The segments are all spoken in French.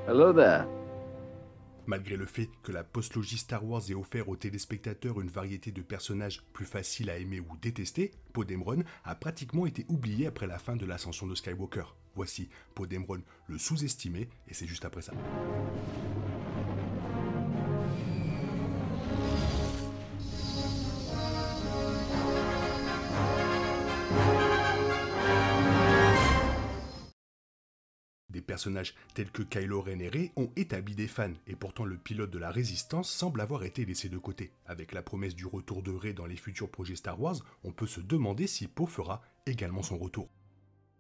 Hello there. Malgré le fait que la postlogie Star Wars ait offert aux téléspectateurs une variété de personnages plus faciles à aimer ou détester, Poe Dameron a pratiquement été oublié après la fin de l'ascension de Skywalker. Voici Poe Dameron le sous-estimé, et c'est juste après ça. Des personnages tels que Kylo Ren et Rey ont établi des fans, et pourtant le pilote de la Résistance semble avoir été laissé de côté. Avec la promesse du retour de Rey dans les futurs projets Star Wars, on peut se demander si Poe fera également son retour.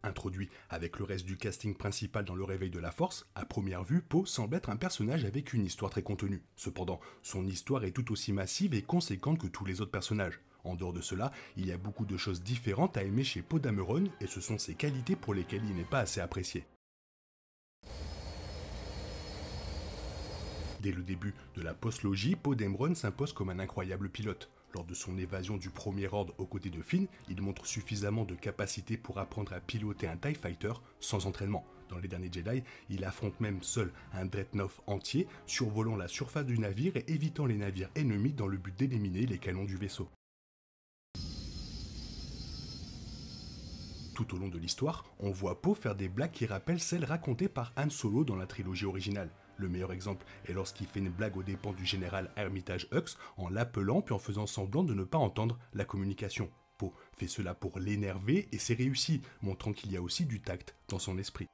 Introduit avec le reste du casting principal dans le Réveil de la Force, à première vue, Poe semble être un personnage avec une histoire très contenue. Cependant, son histoire est tout aussi massive et conséquente que tous les autres personnages. En dehors de cela, il y a beaucoup de choses différentes à aimer chez Poe Dameron, et ce sont ses qualités pour lesquelles il n'est pas assez apprécié. Dès le début de la postlogie, Poe Dameron s'impose comme un incroyable pilote. Lors de son évasion du Premier Ordre aux côtés de Finn, il montre suffisamment de capacité pour apprendre à piloter un TIE Fighter sans entraînement. Dans les derniers Jedi, il affronte même seul un Dreadnought entier, survolant la surface du navire et évitant les navires ennemis dans le but d'éliminer les canons du vaisseau. Tout au long de l'histoire, on voit Poe faire des blagues qui rappellent celles racontées par Han Solo dans la trilogie originale. Le meilleur exemple est lorsqu'il fait une blague aux dépens du général Armitage Hux en l'appelant puis en faisant semblant de ne pas entendre la communication. Poe fait cela pour l'énerver et c'est réussi, montrant qu'il y a aussi du tact dans son esprit.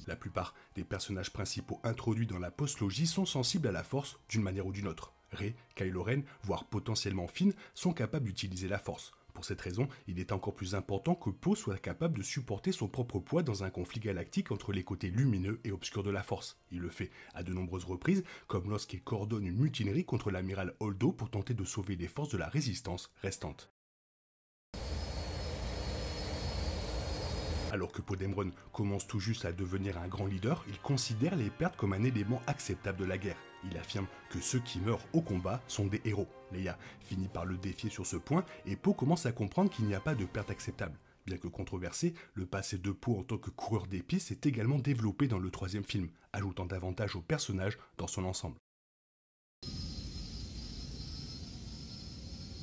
La plupart des personnages principaux introduits dans la postlogie sont sensibles à la force d'une manière ou d'une autre. Rey, Kylo Ren, voire potentiellement Finn, sont capables d'utiliser la force. Pour cette raison, il est encore plus important que Poe soit capable de supporter son propre poids dans un conflit galactique entre les côtés lumineux et obscurs de la force. Il le fait à de nombreuses reprises, comme lorsqu'il coordonne une mutinerie contre l'amiral Holdo pour tenter de sauver les forces de la résistance restantes. Alors que Poe Dameron commence tout juste à devenir un grand leader, il considère les pertes comme un élément acceptable de la guerre. Il affirme que ceux qui meurent au combat sont des héros. Leia finit par le défier sur ce point et Poe commence à comprendre qu'il n'y a pas de perte acceptable. Bien que controversé, le passé de Poe en tant que coureur d'épices s'est également développé dans le troisième film, ajoutant davantage au personnage dans son ensemble.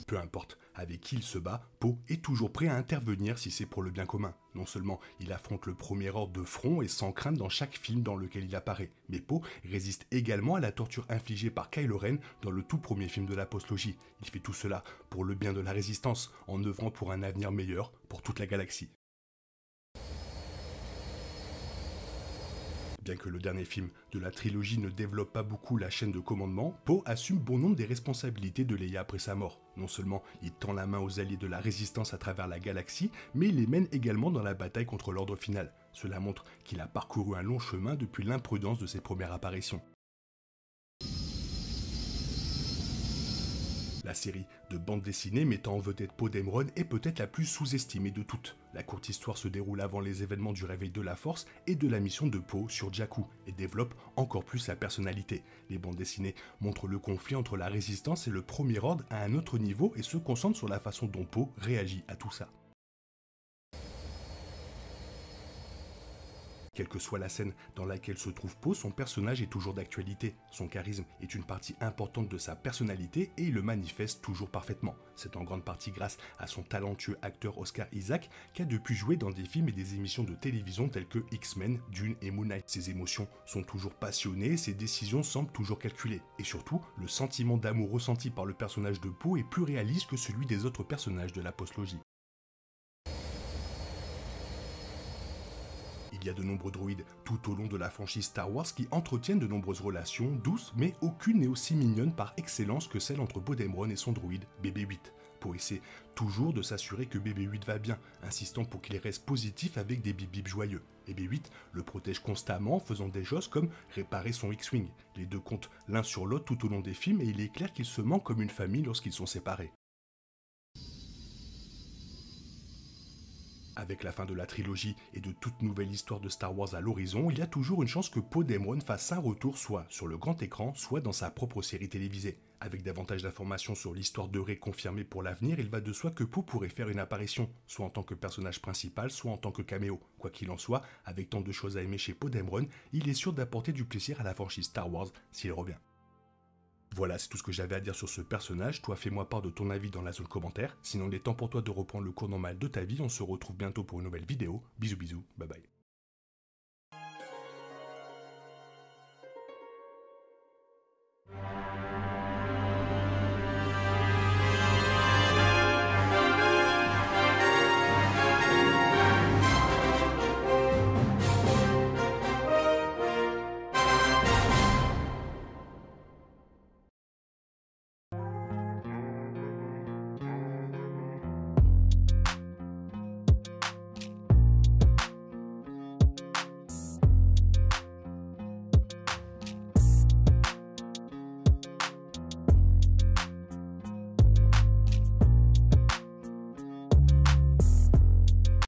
Peu importe avec qui il se bat, Poe est toujours prêt à intervenir si c'est pour le bien commun. Non seulement il affronte le Premier Ordre de front et sans crainte dans chaque film dans lequel il apparaît, mais Poe résiste également à la torture infligée par Kylo Ren dans le tout premier film de la postlogie. Il fait tout cela pour le bien de la Résistance, en œuvrant pour un avenir meilleur pour toute la galaxie. Bien que le dernier film de la trilogie ne développe pas beaucoup la chaîne de commandement, Poe assume bon nombre des responsabilités de Leia après sa mort. Non seulement il tend la main aux alliés de la Résistance à travers la galaxie, mais il les mène également dans la bataille contre l'ordre final. Cela montre qu'il a parcouru un long chemin depuis l'imprudence de ses premières apparitions. La série de bande dessinée mettant en vedette Poe Dameron est peut-être la plus sous-estimée de toutes. La courte histoire se déroule avant les événements du Réveil de la Force et de la mission de Poe sur Jakku et développe encore plus sa personnalité. Les bandes dessinées montrent le conflit entre la Résistance et le Premier Ordre à un autre niveau et se concentrent sur la façon dont Poe réagit à tout ça. Quelle que soit la scène dans laquelle se trouve Poe, son personnage est toujours d'actualité. Son charisme est une partie importante de sa personnalité et il le manifeste toujours parfaitement. C'est en grande partie grâce à son talentueux acteur Oscar Isaac qui a depuis joué dans des films et des émissions de télévision telles que X-Men, Dune et Moon Knight. Ses émotions sont toujours passionnées, ses décisions semblent toujours calculées. Et surtout, le sentiment d'amour ressenti par le personnage de Poe est plus réaliste que celui des autres personnages de la postlogie. Il y a de nombreux droïdes tout au long de la franchise Star Wars qui entretiennent de nombreuses relations douces, mais aucune n'est aussi mignonne par excellence que celle entre Poe Dameron et son droïde BB-8. Poe essaie toujours de s'assurer que BB-8 va bien, insistant pour qu'il reste positif avec des bip-bip joyeux. Et BB-8 le protège constamment en faisant des choses comme réparer son X-Wing. Les deux comptent l'un sur l'autre tout au long des films et il est clair qu'ils se manquent comme une famille lorsqu'ils sont séparés. Avec la fin de la trilogie et de toute nouvelle histoire de Star Wars à l'horizon, il y a toujours une chance que Poe Dameron fasse un retour soit sur le grand écran, soit dans sa propre série télévisée. Avec davantage d'informations sur l'histoire de Rey confirmée pour l'avenir, il va de soi que Poe pourrait faire une apparition, soit en tant que personnage principal, soit en tant que caméo. Quoi qu'il en soit, avec tant de choses à aimer chez Poe Dameron, il est sûr d'apporter du plaisir à la franchise Star Wars s'il revient. Voilà, c'est tout ce que j'avais à dire sur ce personnage. Toi, fais-moi part de ton avis dans la zone commentaire. Sinon, il est temps pour toi de reprendre le cours normal de ta vie. On se retrouve bientôt pour une nouvelle vidéo. Bisous bisous, bye bye.